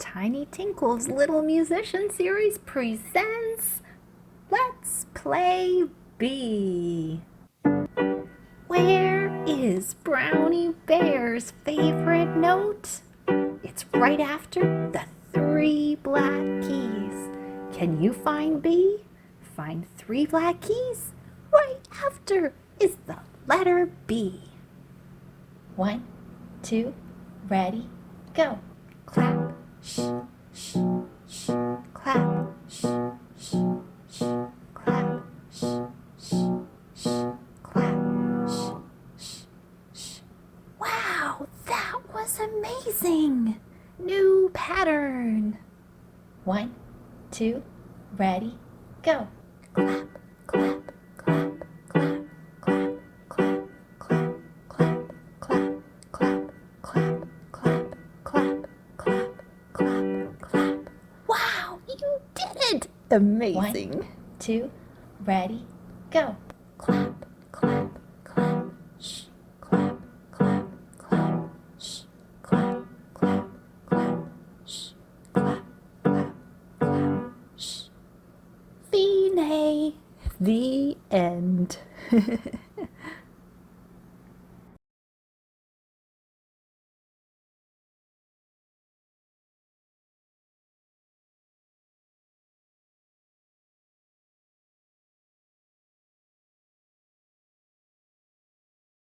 Tiny Tinkle's Little Musician series presents Let's Play Bee. Where is Brownie Bear's favorite note? It's right after the 3 black keys. Can you find B? Find 3 black keys? Right after is the letter B. 1, 2, ready, go. Clap, shh, shh, shh, clap, shh, shh, shh, clap, shh, shh, shh, clap, shh, shh, shh. Wow, that was amazing! New pattern. 1, 2, ready, go. Clap, clap, clap, clap, clap, clap, clap, clap, clap, clap, clap, clap, clap, clap, clap, clap. Wow, you did it! Amazing. 1, 2, ready, go. Clap, clap, clap, shh, clap, clap, clap, shh, clap, clap, clap, shh, clap, clap, clap, shh. Fine. The end.